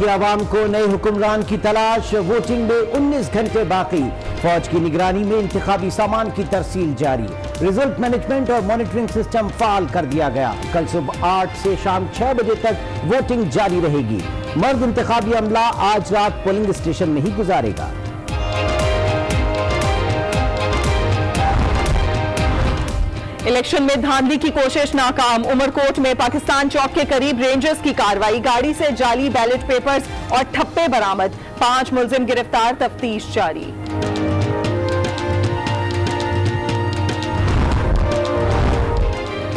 के अवाम को नए हुक्मरान की तलाश, वोटिंग में 19 घंटे बाकी। फौज की निगरानी में इंतखाबी सामान की तरसील जारी। रिजल्ट मैनेजमेंट और मॉनिटरिंग सिस्टम फाल कर दिया गया। कल सुबह 8 से शाम 6 बजे तक वोटिंग जारी रहेगी। मर्द इंतखाबी अमला आज रात पोलिंग स्टेशन में ही गुजारेगा। इलेक्शन में धांधली की कोशिश नाकाम। उमरकोट में पाकिस्तान चौक के करीब रेंजर्स की कार्रवाई, गाड़ी से जाली बैलेट पेपर्स और ठप्पे बरामद। 5 मुलजिम गिरफ्तार, तफ्तीश जारी।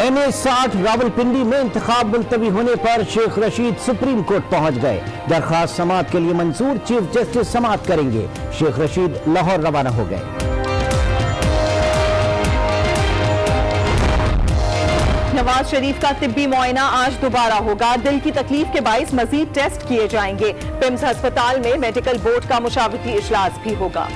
NA-60 रावलपिंडी में इंतखाब मुलतवी होने पर शेख रशीद सुप्रीम कोर्ट पहुंच गए। दरखास्त समाअत के लिए मंजूर, चीफ जस्टिस समाअत करेंगे। शेख रशीद लाहौर रवाना हो गए। नवाज शरीफ का तिब्बी मुआयना आज दोबारा होगा। दिल की तकलीफ के बाइस मजीद टेस्ट किए जाएंगे। पिम्स अस्पताल में मेडिकल बोर्ड का मुशावरती इजलास भी होगा।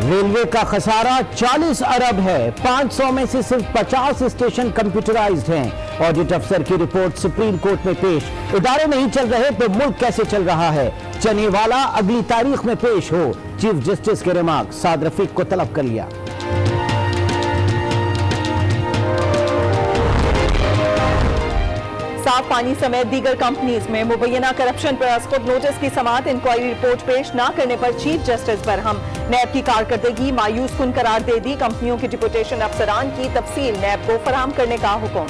रेलवे का खसारा 40 अरब है। 500 में से सिर्फ 50 स्टेशन कंप्यूटराइज्ड हैं। ऑडिट अफसर की रिपोर्ट सुप्रीम कोर्ट में पेश। इदारे नहीं चल रहे तो मुल्क कैसे चल रहा है? चने वाला अगली तारीख में पेश हो। चीफ जस्टिस के रिमार्क, साद रफीक को तलब कर लिया। साफ पानी समेत दीगर कंपनीज में मुबैना करप्शन पर खुद नोटिस की समाअत, इंक्वायरी रिपोर्ट पेश न करने पर चीफ जस्टिस बरहम। नैब की कारकर्दगी मायूस कुन करार दे दी। कंपनियों के डिप्यूटेशन अफसरान की तफसील नैब को फराहम करने का हुक्म।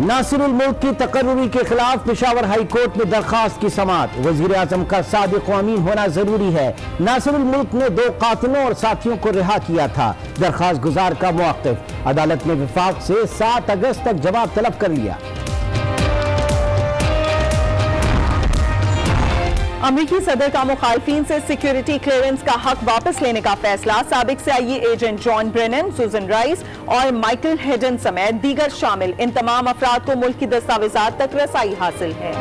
नासिरुल मुल्क की तकर्रुरी के खिलाफ पेशावर हाई कोर्ट में दरखास्त की समाअत। वजीर आजम का सादिक व अमीन होना जरूरी है। नासिरुल मुल्क ने 2 कातिलों और साथियों को रिहा किया था। दरखास्त गुजार का मौक़िफ़, अदालत ने विफाक से 7 अगस्त तक जवाब तलब कर लिया। अमरीकी सदर का मुखालफिन से सिक्योरिटी क्लियरेंस का हक वापस लेने का फैसला। साबिक CIA एजेंट जॉन ब्रेनन, सुजन राइस और माइकल हेडन समेत दीगर शामिल। इन तमाम अफराद को मुल्क की दस्तावेजात तक रसाई हासिल है।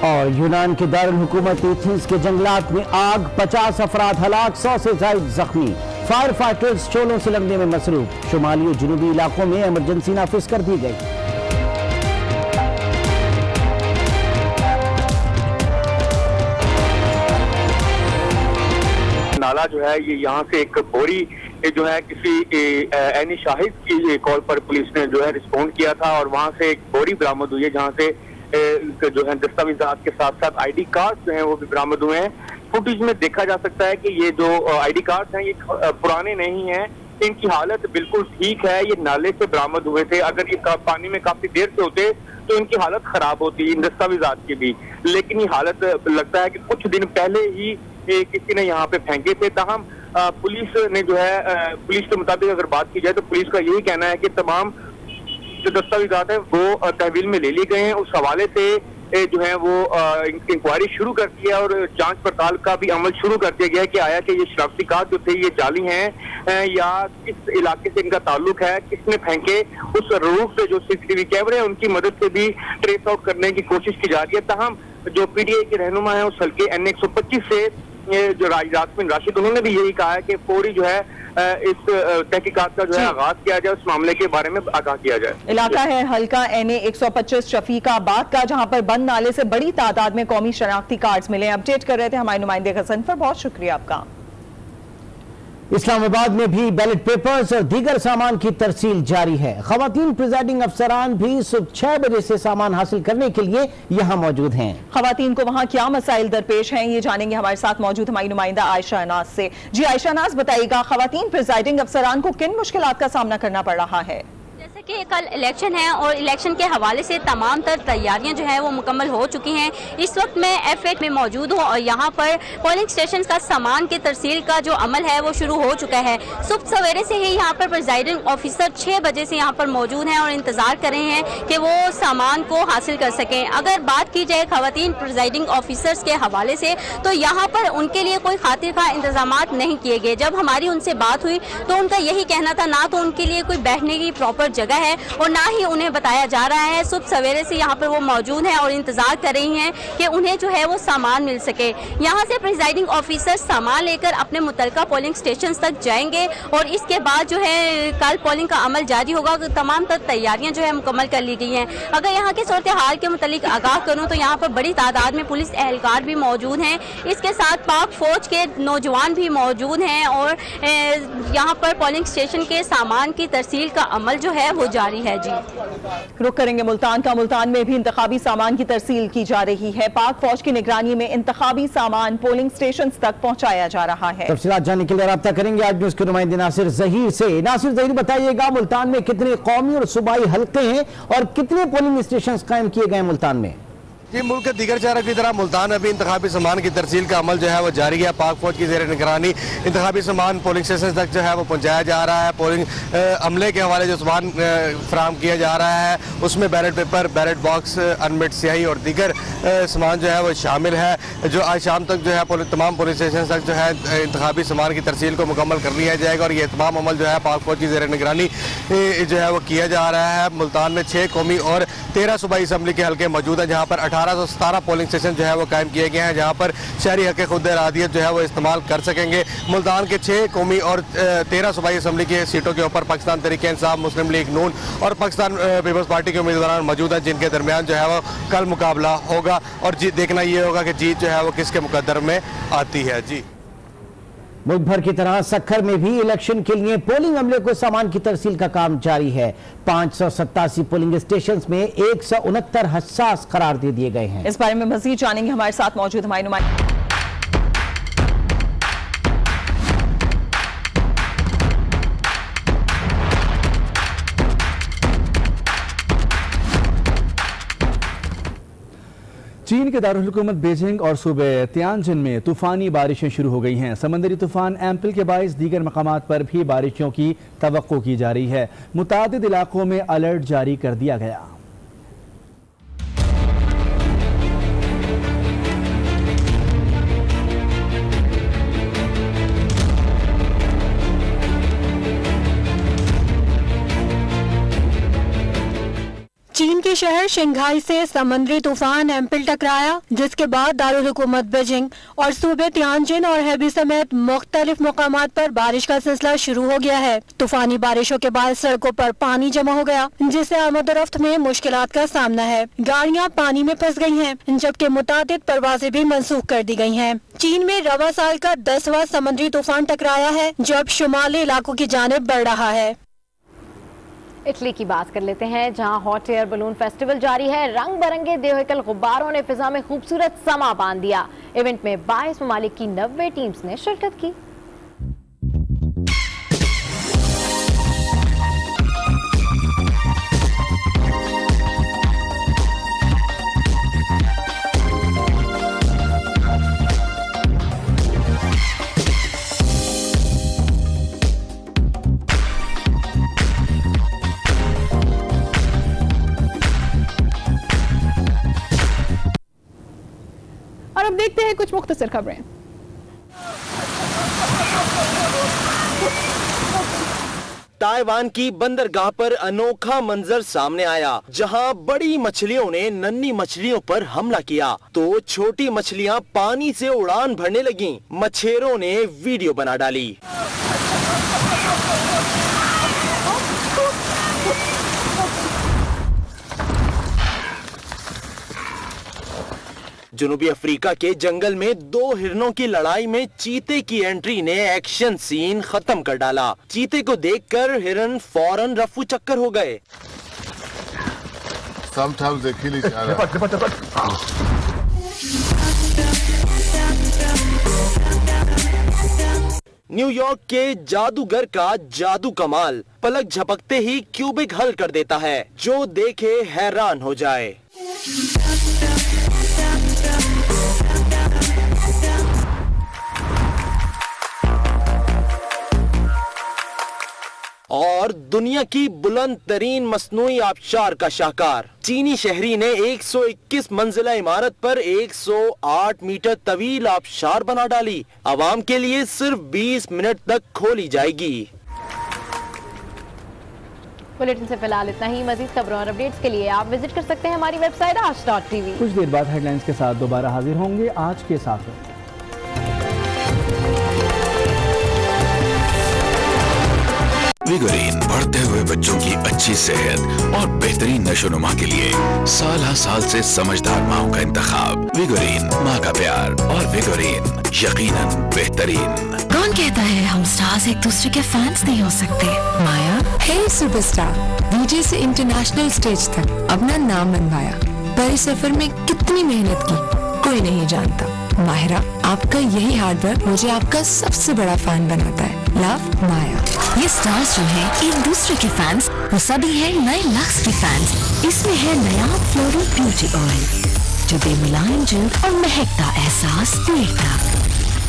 और यूनान के दारुल हुकूमत एथेंस के जंगलात में आग, 50 अफराद हलाक, 100 से ज्यादा जख्मी। फायर फाइटर्स शोलों से लड़ने में मसरूफ। शुमाली और जनूबी इलाकों में इमरजेंसी नाफिज कर दी गई। नाला जो है ये यहाँ से एक बोरी जो है किसी ऐनी शाहिद की कॉल पर पुलिस ने जो है रिस्पॉन्ड किया था और वहाँ से एक बोरी बरामद हुई है जहाँ से जो है दस्तावेजात के साथ साथ ID कार्ड जो हैं वो भी बरामद हुए हैं। फुटेज में देखा जा सकता है कि ये जो ID कार्ड हैं ये पुराने नहीं हैं, इनकी हालत बिल्कुल ठीक है। ये नाले से बरामद हुए थे। अगर ये पानी में काफी देर से होते तो इनकी हालत खराब होती, इन दस्तावेजात की भी। लेकिन ये हालत लगता है कि कुछ दिन पहले ही किसी ने यहाँ पे फेंके थे। ताहम पुलिस ने जो है पुलिस के मुताबिक अगर बात की जाए तो पुलिस का यही कहना है कि तमाम जो दस्तावेजात हैं वो तहवील में ले लिए गए हैं। उस हवाले से जो है वो इंक्वायरी शुरू कर दी है और जांच पड़ताल का भी अमल शुरू कर दिया गया है कि आया कि ये शनाख्ती कार्ड जो थे ये जाली हैं या किस इलाके से इनका ताल्लुक है, किसने फेंके। उस रूफ से जो CCTV कैमरे हैं उनकी मदद से भी ट्रेस आउट करने की कोशिश की जा रही है। ताहम जो PTI के रहनुमा है उस हल्के NA-125 से जो यास्मीन राशिद, उन्होंने भी यही कहा है कि फौरी जो है इस तहकीकात का जो है आगाज किया जाए, उस मामले के बारे में आगाह किया जाए। इलाका है हल्का NA-125 शफीकाबाद का, जहां पर बंद नाले से बड़ी तादाद में कौमी शनाख्ती कार्ड्स मिले। अपडेट कर रहे थे हमारे नुमाइंदे गजनफर, बहुत शुक्रिया आपका। इस्लामाबाद में भी बैलेट पेपर्स और दीगर सामान की तरसील जारी है। खवातीन प्रिजाइडिंग अफसरान भी सुबह 6 बजे से सामान हासिल करने के लिए यहाँ मौजूद हैं। खवातीन को वहाँ क्या मसाइल दरपेश हैं ये जानेंगे हमारे साथ मौजूद हमारी नुमाइंदा आयशा अनाज से। जी आयशा अनाज, बताइएगा खवातीन प्रिजाइडिंग अफसरान को किन मुश्किलात का सामना करना पड़ रहा है? जैसे कि कल इलेक्शन है और इलेक्शन के हवाले से तमाम तर तैयारियां जो है वो मुकम्मल हो चुकी हैं। इस वक्त मैं F8 में मौजूद हूँ और यहाँ पर पोलिंग स्टेशन का सामान के तरसील का जो अमल है वो शुरू हो चुका है। सुबह सवेरे से ही यहाँ पर प्रिजाइडिंग ऑफिसर 6 बजे से यहाँ पर मौजूद हैं और इंतज़ार कर रहे हैं कि वो सामान को हासिल कर सकें। अगर बात की जाए खवातीन प्रिजाइडिंग ऑफिसर्स के हवाले से तो यहाँ पर उनके लिए कोई खातिर खा इंतजाम नहीं किए गए। जब हमारी उनसे बात हुई तो उनका यही कहना था, ना तो उनके लिए कोई बैठने की प्रॉपर जगह है और ना ही उन्हें बताया जा रहा है। सुबह सवेरे से यहाँ पर वो मौजूद हैं और इंतजार कर रही हैं कि उन्हें जो है वो सामान मिल सके। यहाँ से प्रिजाइडिंग ऑफिसर सामान लेकर अपने मुतलका पोलिंग स्टेशन तक जाएंगे और इसके बाद जो है कल पोलिंग का अमल जारी होगा। तमाम तर तैयारियां जो है मुकम्मल कर ली गई हैं। अगर यहाँ के सूरत हाल के मुतालिक आगाह करूँ तो यहाँ पर बड़ी तादाद में पुलिस एहलकार भी मौजूद हैं। इसके साथ पाक फौज के नौजवान भी मौजूद हैं और यहाँ पर पोलिंग स्टेशन के सामान की तरसील का अमल जो है वो जारी है। जी रुक करेंगे मुल्तान का। मुल्तान में भी इंतखाबी सामान की तरसील की जा रही है। पाक फौज की निगरानी में इंतखाबी सामान पोलिंग स्टेशन तक पहुँचाया जा रहा है। तफसीलात जानने के लिए राब्ता करेंगे आज न्यूज़ के नुमाइंदे नासिर ज़हीर से। नासिर ज़हीर, बताइएगा मुल्तान में कितने कौमी और सूबाई हल्के हैं और कितने पोलिंग स्टेशन कायम किए गए मुल्तान में? जी, मुल्क के दीगर शहरों की तरह मुल्तान अभी इंतखाबी सामान की तरसील का अमल जो है वो जारी है। पाक फौज की ज़ेर निगरानी इंतखाबी सामान पोलिंग स्टेशन तक जो है वो पहुँचाया जा रहा है। पोलिंग अमले के हवाले जो सामान फराहम किया जा रहा है उसमें ballot paper, ballot box, unmute स्याही और दीगर सामान जो है वो शामिल है। जो आज शाम तक जो है तमाम पोलिंग स्टेशन तक जो है इंतखाबी सामान की तरसील को मुकम्मल कर लिया जाएगा और ये तमाम अमल जो है पाक फौज की ज़ेर निगरानी जो है वो किया जा रहा है। मुल्तान में 6 कौमी और 13 सूबाई असम्बली के हल्के मौजूद हैं जहाँ पर 1817 पोलिंग स्टेशन जो है वो कायम किए गए हैं, जहाँ पर शहरी हक़ खुद इरादियत जो है वो इस्तेमाल कर सकेंगे। मुल्तान के 6 कौमी और 13 सूबाई असम्बली की सीटों के ऊपर पाकिस्तान तहरीक इंसाफ, मुस्लिम लीग नून और पाकिस्तान पीपल्स पार्टी के उम्मीदवार मौजूद हैं, जिनके दरमियान जो है वो कल मुकाबला होगा और देखना ये होगा कि जीत जो है वो किसके मुकद्दर में आती है। जी, मुल्क भर की तरह सक्खर में भी इलेक्शन के लिए पोलिंग अमले को सामान की तरसील का काम जारी है। 587 पोलिंग स्टेशन में 169 हसास करार दे दिए गए हैं। इस बारे में मजीद जानेंगे, हमारे साथ मौजूद हमारे नुमाइंदे। चीन के दारुल हुकूमत बीजिंग और सूबे तियानजिन में तूफानी बारिशें शुरू हो गई हैं। समंदरी तूफान एम्पल के बाइस दीगर मकामात पर भी बारिशों की तवक्को की जा रही है। मुतादिद इलाकों में अलर्ट जारी कर दिया गया। चीन के शहर शंघाई से समुद्री तूफान एम्पल टकराया, जिसके बाद दारुल हुकूमत बीजिंग और सूबे तियानजिन और हेबी समेत मुख्तलिफ मकामात पर बारिश का सिलसिला शुरू हो गया है। तूफानी बारिशों के बाद सड़कों पर पानी जमा हो गया, जिससे आमदोरफ्त में मुश्किलात का सामना है। गाड़ियां पानी में फंस गई हैं, जबकि मुतादिद परवाजें भी मनसूख कर दी गई हैं। चीन में रवा साल का 10वां समुद्री तूफान टकराया है, जो अब शुमाली इलाकों की जानिब बढ़ रहा है। इटली की बात कर लेते हैं, जहां हॉट एयर बलून फेस्टिवल जारी है। रंग बिरंगे देवहिकल गुब्बारों ने फिजा में खूबसूरत समा बांध दिया। इवेंट में 22 ममालिक की 90 टीम्स ने शिरकत की। और अब देखते हैं कुछ मुख्तसर खबरें। ताइवान की बंदरगाह पर अनोखा मंजर सामने आया, जहां बड़ी मछलियों ने नन्ही मछलियों पर हमला किया तो छोटी मछलियां पानी से उड़ान भरने लगीं। मछेरों ने वीडियो बना डाली। जनूबी अफ्रीका के जंगल में 2 हिरणों की लड़ाई में चीते की एंट्री ने एक्शन सीन खत्म कर डाला। चीते को देखकर हिरन फौरन रफू चक्कर हो गए। न्यूयॉर्क के जादूगर का जादू कमाल पलक झपकते ही क्यूबिक हल कर देता है, जो देखे हैरान हो जाए। और दुनिया की बुलंद तरीन मसनूई आबशार का शाहकार चीनी शहरी ने 121 मंजिला इमारत पर 108 मीटर तवील आबशार बना डाली। आवाम के लिए सिर्फ 20 मिनट तक खोली जाएगी। बुलेटिन से फिलहाल इतना ही। मजीद खबरों और अपडेट्स के लिए आप विजिट कर सकते हैं हमारी वेबसाइट आज.tv। कुछ देर बाद हेडलाइंस के साथ दोबारा हाजिर होंगे। आज के साथ विगोरीन बढ़ते हुए बच्चों की अच्छी सेहत और बेहतरीन नशोनुमा के लिए साल से समझदार माओ का इंतखाब। विगोरीन, माँ का प्यार और विगोरीन यकीनन बेहतरीन। कौन कहता है हम स्टार्स एक दूसरे के फैंस नहीं हो सकते? माया है सुपरस्टार, डीजे से इंटरनेशनल स्टेज तक अपना नाम बनवाया। पर इस सफर में कितनी मेहनत की कोई नहीं जानता। माहिरा, आपका यही हार्डवर्क मुझे आपका सबसे बड़ा फैन बनाता है। लव, माया। ये स्टार्स जो हैं एक दूसरे के फैंस, वो सभी हैं नए लक्स के फैंस। इसमें है नया फ्लोरल ब्यूटी ऑयल जो दे मुलायम जल्द और महकता एहसास देता।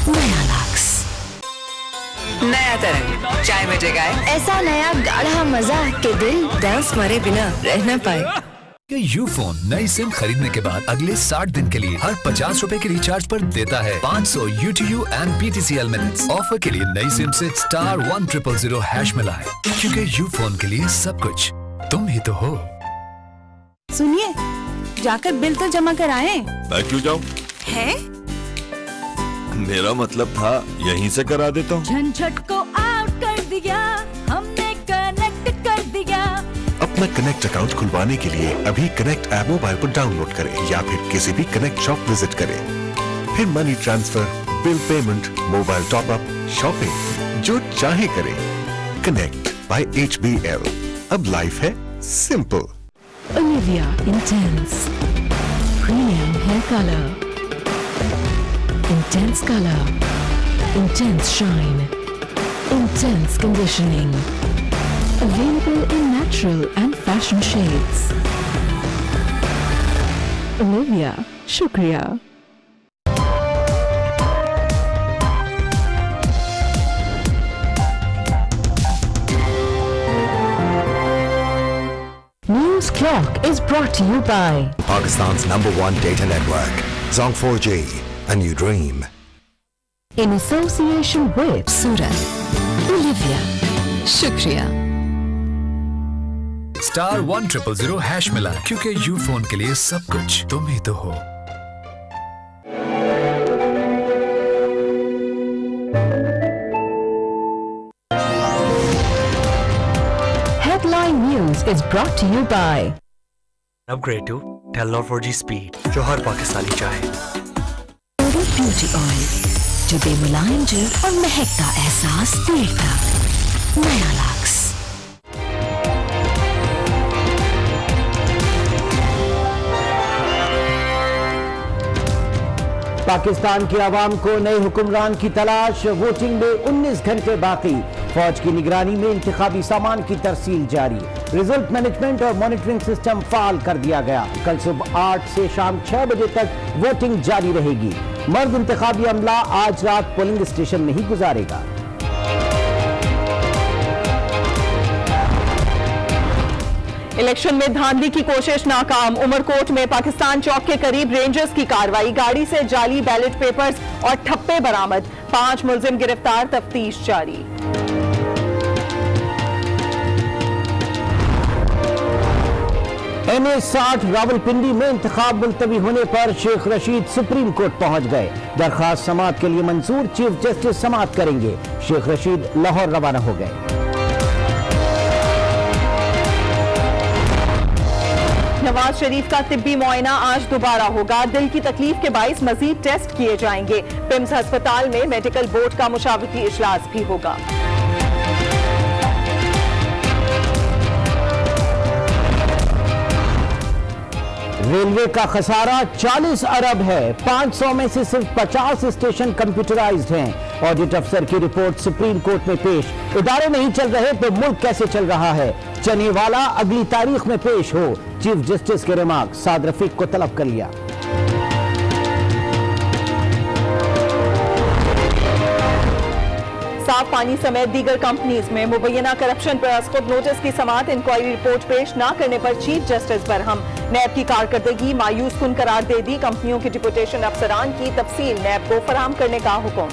नया लक्स। नया तरंग चाय में जगाए ऐसा नया गाढ़ा मजा के दिल डांस मारे बिना रह न पाए। यूफोन नई सिम खरीदने के बाद अगले 60 दिन के लिए हर 50 रुपए के रिचार्ज पर देता है 500 UTU and PTCL minutes. Offer के लिए नई सिम से *1000# मिलाएं, क्योंकि यूफोन के लिए सब कुछ तुम ही तो हो। सुनिए, जाकर बिल तो जमा कराएं। मैं क्यों जाऊं? है? मेरा मतलब था यहीं से करा देता हूँ। झंझट को आउट कर दिया हमने, कनेक्ट कर दिया। अपना कनेक्ट अकाउंट खुलवाने के लिए अभी कनेक्ट ऐप मोबाइल पर डाउनलोड करें या फिर किसी भी कनेक्ट शॉप विजिट करें। फिर money transfer, bill payment, mobile top up, shopping जो चाहे करें। Connect by HBL। अब लाइफ है simple. Olivia Intense Premium Hair Color, Intense Color, Intense Shine, Intense Conditioning. Available in natural and fashion shades. Olivia, shukriya. News Clock is brought to you by Pakistan's #1 data network, Zong 4G, a new dream. In association with Surat. Olivia, shukriya. *1000# मिला, क्योंकि यूफोन के लिए सब कुछ तुम ही तो हो। Headline News is brought to you by Upgrade to Telenor 4G speed जो हर पाकिस्तानी चाहे। फ्लोरल ब्यूटी ऑयल जो दे मुलायम जल्द और महकता एहसास देता। नया लक्स। पाकिस्तान की आवाम को नए हुक्मरान की तलाश, वोटिंग में 19 घंटे बाकी। फौज की निगरानी में इंतखाबी सामान की तरसील जारी। रिजल्ट मैनेजमेंट और मॉनिटरिंग सिस्टम फाल कर दिया गया। कल सुबह 8 से शाम 6 बजे तक वोटिंग जारी रहेगी। मर्द इंतखाबी अमला आज रात पोलिंग स्टेशन में ही गुजारेगा। इलेक्शन में धांधली की कोशिश नाकाम। उमरकोट में पाकिस्तान चौक के करीब रेंजर्स की कार्रवाई, गाड़ी से जाली बैलेट पेपर्स और ठप्पे बरामद। 5 मुलजिम गिरफ्तार, तफ्तीश जारी। NA-60 रावलपिंडी में इंतखाब मुलतवी होने पर शेख रशीद सुप्रीम कोर्ट पहुंच गए। दरखास्त समाअत के लिए मंजूर, चीफ जस्टिस समाअत करेंगे। शेख रशीद लाहौर रवाना हो गए। नवाज शरीफ का तिब्बी मुआयना आज दोबारा होगा। दिल की तकलीफ के बाइस मजीद टेस्ट किए जाएंगे। पिम्स अस्पताल में मेडिकल बोर्ड का मुशावरती इजलास भी होगा। रेलवे का खसारा 40 अरब है। 500 में से सिर्फ 50 स्टेशन कंप्यूटराइज्ड हैं। ऑडिट अफसर की रिपोर्ट सुप्रीम कोर्ट में पेश। इदारे नहीं चल रहे तो मुल्क कैसे चल रहा है? चनेवाला अगली तारीख में पेश हो। चीफ जस्टिस के रिमार्क, साद रफीक को तलब कर लिया। साफ पानी समेत दीगर कंपनीज में मुबैना करप्शन पर खुद नोटिस की समाअत, इंक्वायरी रिपोर्ट पेश न करने पर चीफ जस्टिस बरहम। नैब की कारकर्दगी मायूस कुन करार दे दी। कंपनियों के डिप्यूटेशन अफसरान की तफसील नैब को फराहम करने का हुक्म।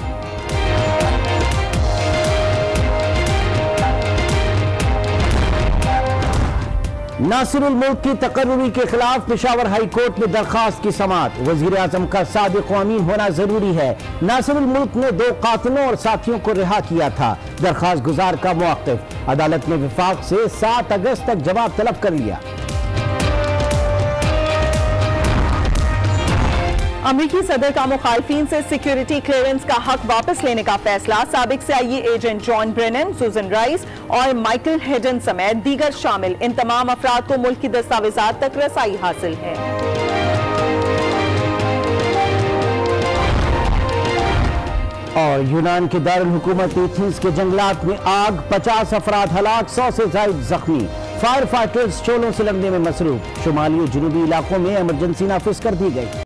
नासिरुल मुल्क की तकर्रुरी के खिलाफ पेशावर हाई कोर्ट में दरखास्त की समाअत। वजीर आजम का सादिक व अमीन होना जरूरी है। नासिरुल मुल्क ने 2 कातिलों और साथियों को रिहा किया था। दरखास्त गुजार का मौक़िफ़। अदालत ने विफाक से 7 अगस्त तक जवाब तलब कर लिया। अमरीकी सदर का मुखालफीन से सिक्योरिटी क्लियरेंस का हक वापस लेने का फैसला। साबिक CIA एजेंट जॉन ब्रेनन, सूजन राइस और माइकल हेडन समेत दीगर शामिल इन तमाम अफराद को मुल्क की दस्तावेजात तक रसाई हासिल है। और यूनान के दारुल हुकूमत एथेंस के जंगलात में आग, 50 अफराद हलाक, 100 से ज्यादा जख्मी। फायर फाइटर्स शोलों से लड़ने में मसरूफ। शुमाली और जनूबी इलाकों में इमरजेंसी नाफिज कर दी गई।